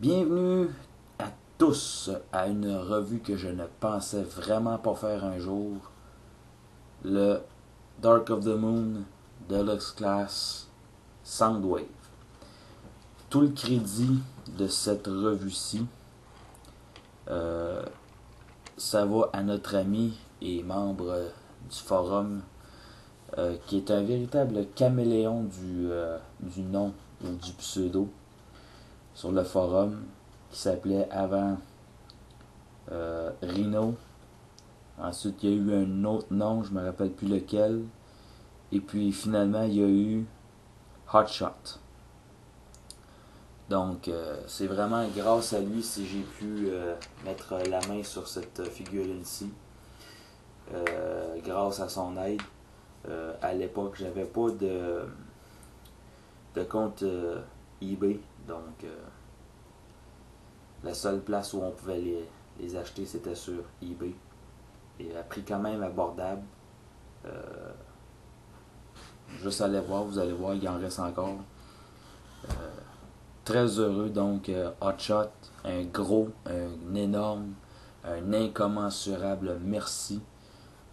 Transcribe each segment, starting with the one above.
Bienvenue à tous à une revue que je ne pensais vraiment pas faire un jour, le Dark of the Moon Deluxe Class Soundwave. Tout le crédit de cette revue-ci, ça va à notre ami et membre du forum, qui est un véritable caméléon du nom ou du pseudo sur le forum, qui s'appelait avant Rhino. Ensuite, il y a eu un autre nom, je ne me rappelle plus lequel. Et puis finalement, il y a eu Hotshot. Donc, c'est vraiment grâce à lui si j'ai pu mettre la main sur cette figurine-ci. Grâce à son aide. À l'époque, j'avais pas de compte eBay. Donc, la seule place où on pouvait les acheter, c'était sur eBay. Et à prix quand même abordable. Juste aller voir, vous allez voir, il en reste encore. Très heureux, donc Hotshot, un énorme, un incommensurable merci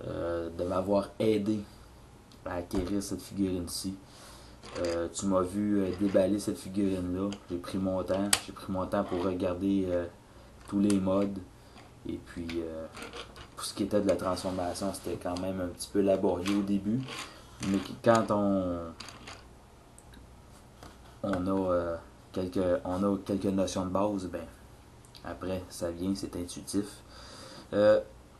de m'avoir aidé à acquérir cette figurine-ci. Tu m'as vu déballer cette figurine-là. J'ai pris mon temps pour regarder tous les modes. Et puis, pour ce qui était de la transformation, c'était quand même un petit peu laborieux au début. Mais quand on a quelques notions de base, ben après ça vient, c'est intuitif.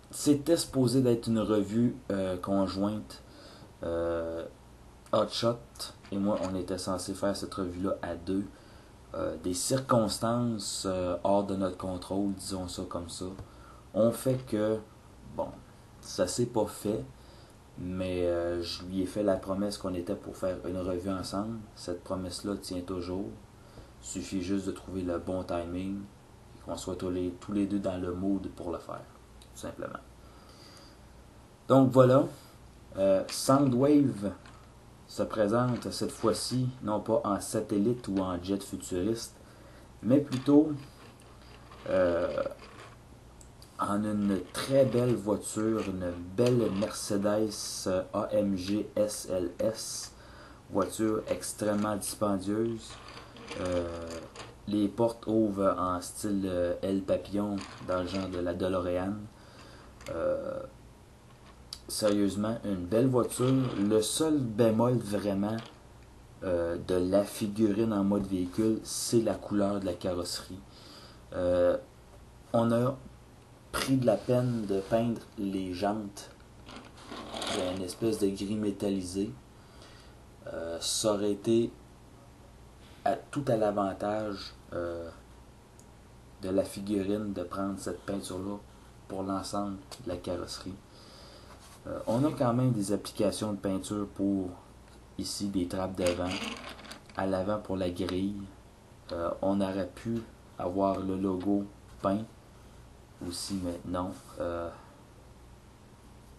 C'était supposé d'être une revue conjointe. Hotshot et moi, on était censé faire cette revue-là à deux. Des circonstances hors de notre contrôle, disons ça comme ça, ont fait que, bon, ça s'est pas fait. Mais je lui ai fait la promesse qu'on était pour faire une revue ensemble. Cette promesse-là tient toujours. Il suffit juste de trouver le bon timing et qu'on soit tous les deux dans le mood pour le faire, tout simplement. Donc voilà, Soundwave se présente cette fois-ci non pas en satellite ou en jet futuriste, mais plutôt en une très belle voiture, une belle Mercedes AMG SLS, voiture extrêmement dispendieuse. Les portes ouvrent en style L Papillon dans le genre de la DeLorean. Sérieusement, une belle voiture. Le seul bémol vraiment de la figurine en mode véhicule, c'est la couleur de la carrosserie. On a pris de la peine de peindre les jantes. Il y a une espèce de gris métallisé. Ça aurait été tout à l'avantage de la figurine de prendre cette peinture-là pour l'ensemble de la carrosserie. On a quand même des applications de peinture pour ici des trappes devant, à l'avant pour la grille. On aurait pu avoir le logo peint aussi, mais non.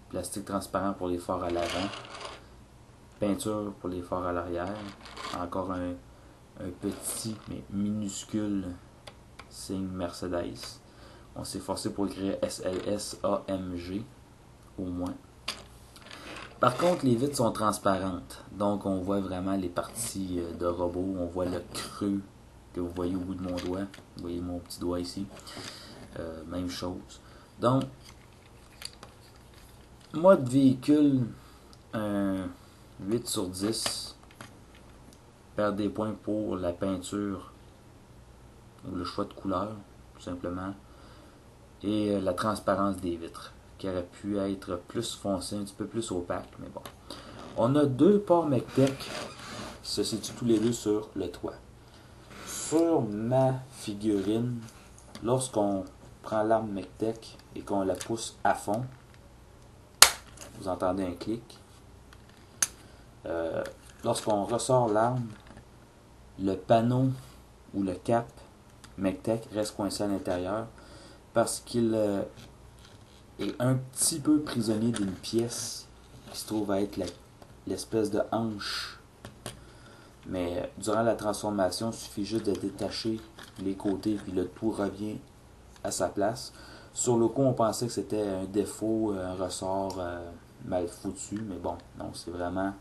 Plastique transparent pour les phares à l'avant, peinture pour les phares à l'arrière, encore un petit mais minuscule signe Mercedes. On s'est forcé pour écrire SLS AMG au moins. Par contre, les vitres sont transparentes, donc on voit vraiment les parties de robot. On voit le creux que vous voyez au bout de mon doigt. Vous voyez mon petit doigt ici. Même chose. Donc, mode véhicule, un 8 sur 10. Perdre des points pour la peinture ou le choix de couleur, tout simplement. Et la transparence des vitres, qui aurait pu être plus foncé, un petit peu plus opaque, mais bon. On a deux ports MECTEC qui se situent tous les deux sur le toit. Sur ma figurine, lorsqu'on prend l'arme MECTEC et qu'on la pousse à fond, vous entendez un clic. Lorsqu'on ressort l'arme, le panneau ou le cap MECTEC reste coincé à l'intérieur parce qu'il est un petit peu prisonnier d'une pièce qui se trouve à être l'espèce de hanche Mais durant la transformation, il suffit juste de détacher les côtés puis le tout revient à sa place. Sur le coup, on pensait que c'était un défaut, un ressort mal foutu, mais bon, non, c'est vraiment,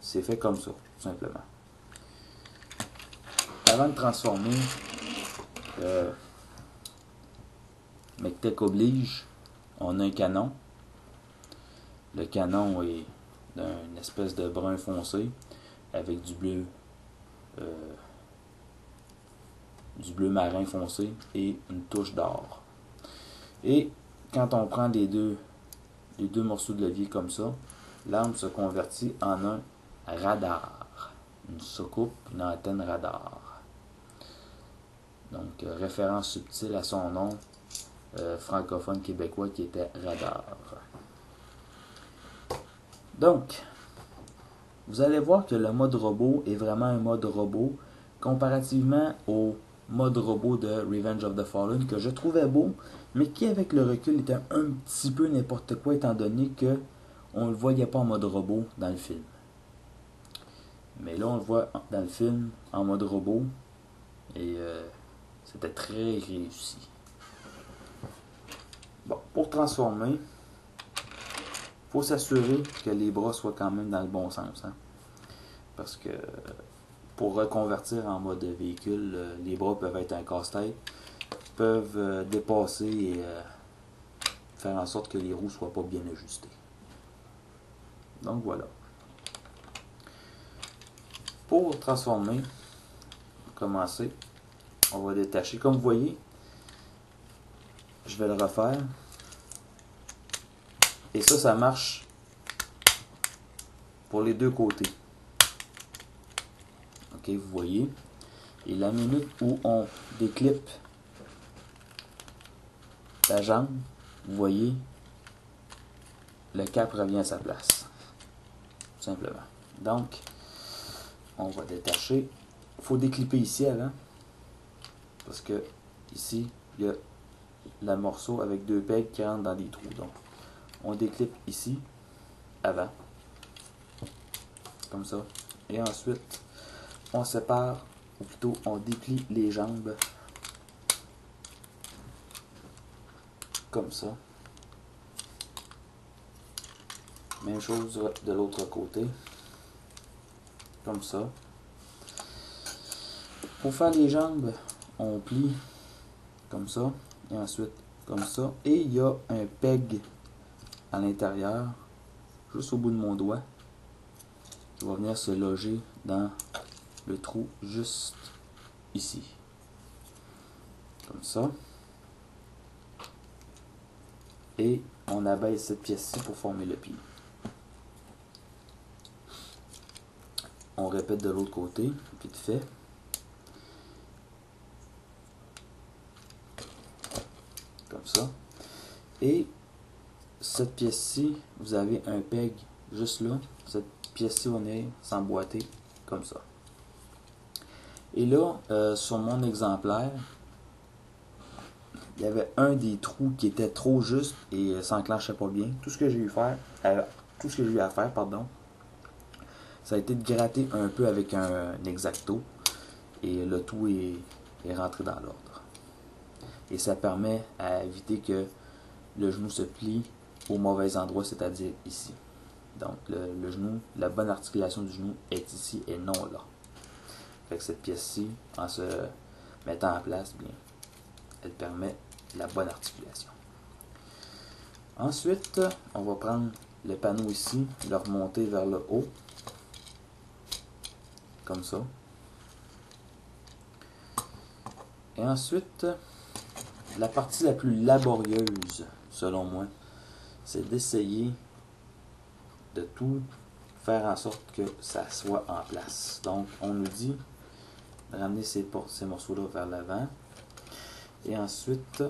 c'est fait comme ça, tout simplement. Avant de transformer, Mectec oblige, on a un canon. Le canon est d'une espèce de brun foncé avec du bleu marin foncé et une touche d'or. Et quand on prend les deux morceaux de levier comme ça, l'arme se convertit en un radar. Une soucoupe, une antenne radar. Donc, référence subtile à son nom francophone québécois qui était radar. Donc, vous allez voir que le mode robot est vraiment un mode robot comparativement au mode robot de Revenge of the Fallen que je trouvais beau, mais qui avec le recul était un petit peu n'importe quoi étant donné que on le voyait pas en mode robot dans le film. Mais là on le voit dans le film en mode robot et c'était très réussi. Bon, pour transformer, faut s'assurer que les bras soient quand même dans le bon sens, hein? Parce que pour reconvertir en mode véhicule, les bras peuvent être un casse-tête, peuvent dépasser et faire en sorte que les roues ne soient pas bien ajustées. Donc voilà. Pour transformer, commencer, on va détacher. Comme vous voyez, je vais le refaire. Et ça marche pour les deux côtés. Ok, vous voyez. Et la minute où on déclipe la jambe, vous voyez, le cap revient à sa place. Tout simplement. Donc, on va détacher. Il faut décliper ici avant. Parce que ici, il y a le morceau avec deux pegs qui rentrent dans des trous. Donc, on déclipe ici, avant. Comme ça. Et ensuite, on sépare, ou plutôt on déplie les jambes. Comme ça. Même chose de l'autre côté. Comme ça. Pour faire les jambes, on plie comme ça. Et ensuite comme ça. Et il y a un peg à l'intérieur, juste au bout de mon doigt, qui va venir se loger dans le trou juste ici. Comme ça. Et on abaisse cette pièce-ci pour former le pied. On répète de l'autre côté, vite fait. Comme ça. Et cette pièce-ci, vous avez un peg juste là. Cette pièce-ci, on est s'emboîter comme ça. Et là, sur mon exemplaire, il y avait un des trous qui était trop juste et s'enclenchait pas bien. Tout ce que j'ai eu à faire, ça a été de gratter un peu avec un X-Acto et le tout est rentré dans l'ordre. Et ça permet à éviter que le genou se plie au mauvais endroit, c'est-à-dire ici. Donc le genou, la bonne articulation du genou est ici et non là. Fait que cette pièce-ci, en se mettant en place, bien, elle permet la bonne articulation. Ensuite, on va prendre le panneau ici, le remonter vers le haut, comme ça. Et ensuite, la partie la plus laborieuse, selon moi, c'est d'essayer de tout faire en sorte que ça soit en place. Donc, on nous dit de ramener ces morceaux-là vers l'avant. Et ensuite,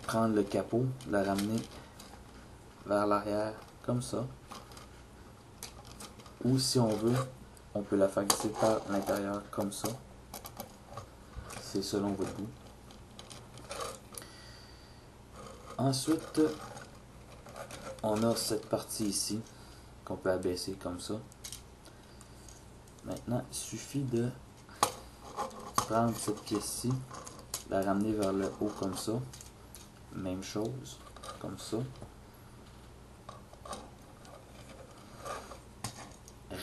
prendre le capot, le ramener vers l'arrière, comme ça. Ou si on veut, on peut la faire glisser par l'intérieur, comme ça. C'est selon votre goût. Ensuite, on a cette partie ici, qu'on peut abaisser comme ça. Maintenant, il suffit de prendre cette pièce-ci, la ramener vers le haut comme ça. Même chose, comme ça.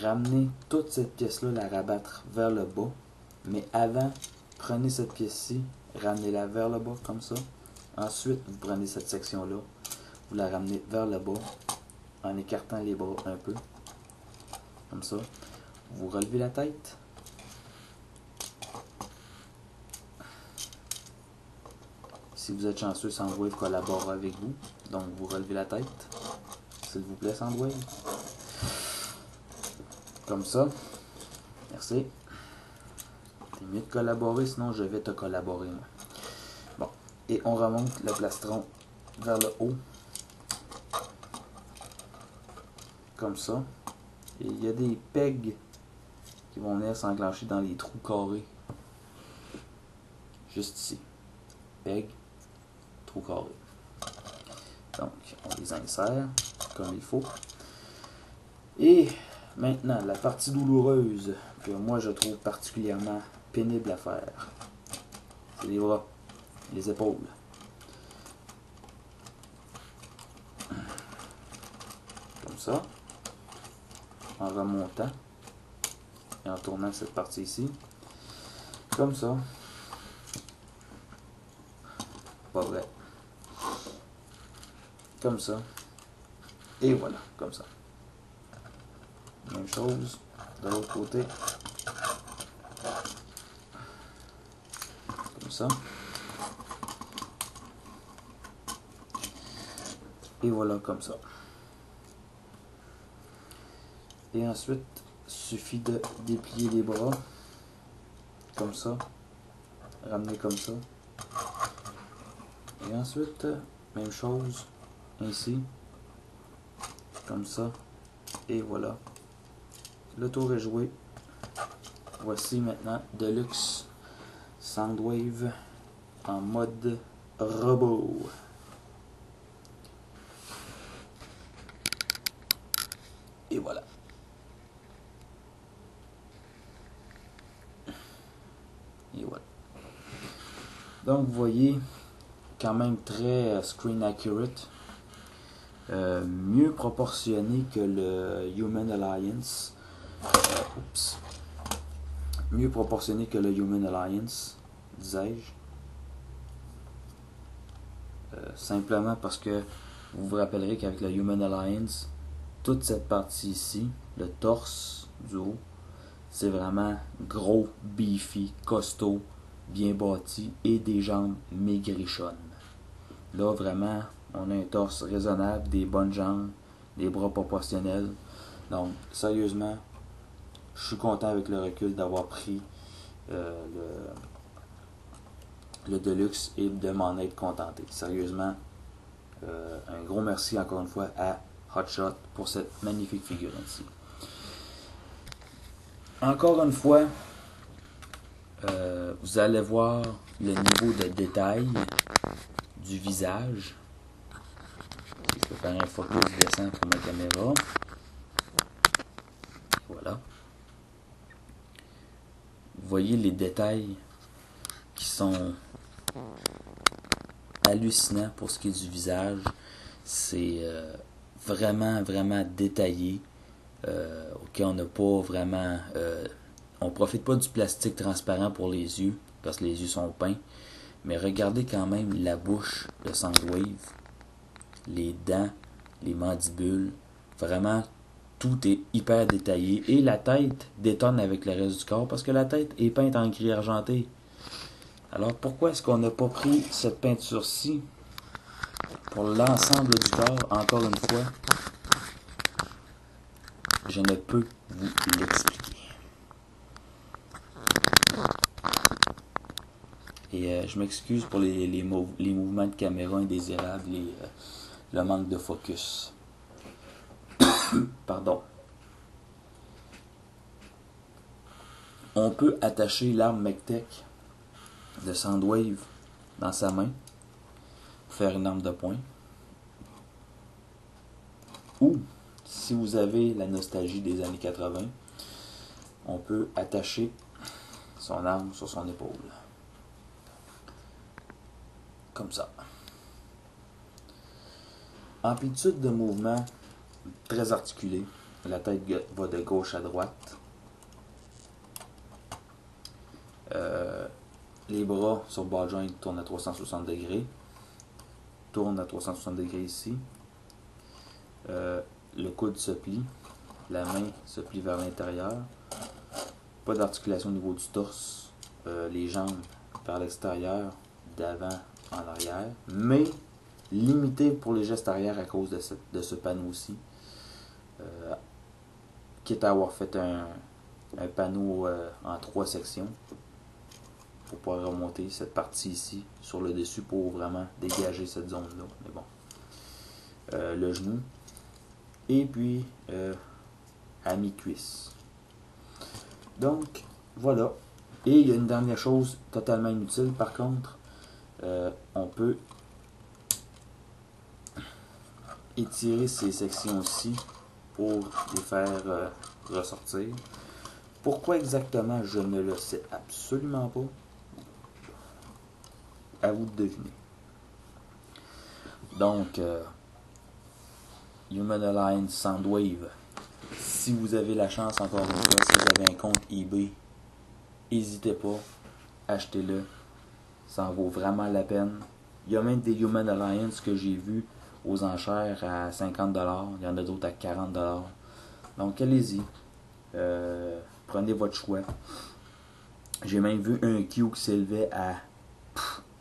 Ramenez toute cette pièce-là, la rabattre vers le bas. Mais avant, prenez cette pièce-ci, ramenez-la vers le bas comme ça. Ensuite, vous prenez cette section-là, vous la ramenez vers le bas en écartant les bras un peu. Comme ça. Vous relevez la tête. Si vous êtes chanceux, Soundwave collaborera avec vous. Donc, vous relevez la tête. S'il vous plaît, Soundwave. Comme ça. Merci. C'est mieux de collaborer, sinon je vais te collaborer, moi. Bon. Et on remonte le plastron vers le haut. Comme ça. Et il y a des pegs qui vont venir s'enclencher dans les trous carrés. Juste ici. Pegs. Trous carrés. Donc, on les insère comme il faut. Et maintenant, la partie douloureuse que moi je trouve particulièrement pénible à faire, c'est les bras, les épaules. Comme ça, en remontant et en tournant cette partie ici. Comme ça. Pas vrai. Comme ça. Et voilà, comme ça. Même chose de l'autre côté. Comme ça. Et voilà, comme ça. Et ensuite, il suffit de déplier les bras. Comme ça. Ramener comme ça. Et ensuite, même chose. Ainsi. Comme ça. Et voilà. Le tour est joué. Voici maintenant Deluxe Soundwave en mode robot. Et voilà. Et voilà. Donc vous voyez, quand même très screen accurate. Mieux proportionné que le Human Alliance. Oups. Mieux proportionné que le Human Alliance, disais-je. Simplement parce que vous vous rappellerez qu'avec le Human Alliance, toute cette partie ici, le torse du haut, c'est vraiment gros, beefy, costaud, bien bâti et des jambes maigrichonnes. Là, vraiment, on a un torse raisonnable, des bonnes jambes, des bras proportionnels. Donc, sérieusement, je suis content avec le recul d'avoir pris le Deluxe et de m'en être contenté. Sérieusement, un gros merci encore une fois à Hotshot pour cette magnifique figurine-ci. Encore une fois, vous allez voir le niveau de détail du visage. Je peux faire un focus descend pour ma caméra. Voilà. Vous voyez les détails qui sont hallucinants pour ce qui est du visage. C'est vraiment, vraiment détaillé. Ok, on n'a pas vraiment... on profite pas du plastique transparent pour les yeux, parce que les yeux sont peints. Mais regardez quand même la bouche de Soundwave, les dents, les mandibules. Vraiment, tout est hyper détaillé. Et la tête détonne avec le reste du corps, parce que la tête est peinte en gris argenté. Alors pourquoi est-ce qu'on n'a pas pris cette peinture-ci pour l'ensemble du corps, encore une fois? Je ne peux vous l'expliquer. Et je m'excuse pour les mouvements de caméra indésirables et le manque de focus. Pardon. On peut attacher l'arme MechTech de Soundwave dans sa main pour faire une arme de poing. Ou, si vous avez la nostalgie des années 80, on peut attacher son arme sur son épaule. Comme ça. Amplitude de mouvement très articulée. La tête va de gauche à droite. Les bras sur ball joint tournent à 360 degrés. Tournent à 360 degrés ici. Le coude se plie. La main se plie vers l'intérieur. Pas d'articulation au niveau du torse. Les jambes vers l'extérieur, d'avant en arrière. Mais limité pour les gestes arrière à cause de ce panneau-ci. Quitte à avoir fait un panneau en 3 sections pour pouvoir remonter cette partie ici sur le dessus pour vraiment dégager cette zone-là. Mais bon. Le genou. Et puis à mi-cuisse. Donc, voilà. Et il y a une dernière chose totalement inutile par contre. On peut étirer ces sections-ci pour les faire ressortir. Pourquoi exactement, je ne le sais absolument pas. À vous de deviner. Donc, Human Alliance Soundwave. Si vous avez la chance, encore une fois, si vous avez un compte eBay, n'hésitez pas, achetez-le. Ça en vaut vraiment la peine. Il y a même des Human Alliance que j'ai vus aux enchères à 50$. Il y en a d'autres à 40$. Donc, allez-y. Prenez votre choix. J'ai même vu un Q qui s'élevait à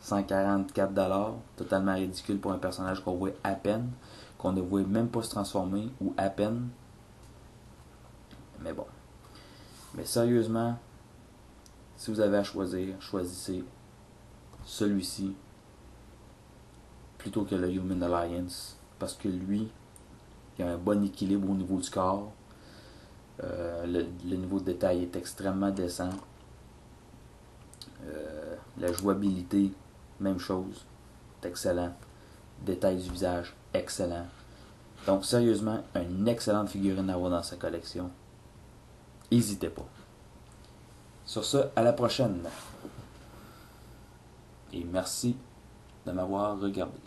144$. Totalement ridicule pour un personnage qu'on voit à peine. Qu'on ne voit même pas se transformer ou à peine. Mais bon. Mais sérieusement, si vous avez à choisir, choisissez celui-ci plutôt que le Human Alliance. Parce que lui, il a un bon équilibre au niveau du corps. Le niveau de détail est extrêmement décent. La jouabilité, même chose. C'est excellent. Détail du visage, excellent. Donc sérieusement, une excellente figurine à avoir dans sa collection. N'hésitez pas. Sur ce, à la prochaine. Et merci de m'avoir regardé.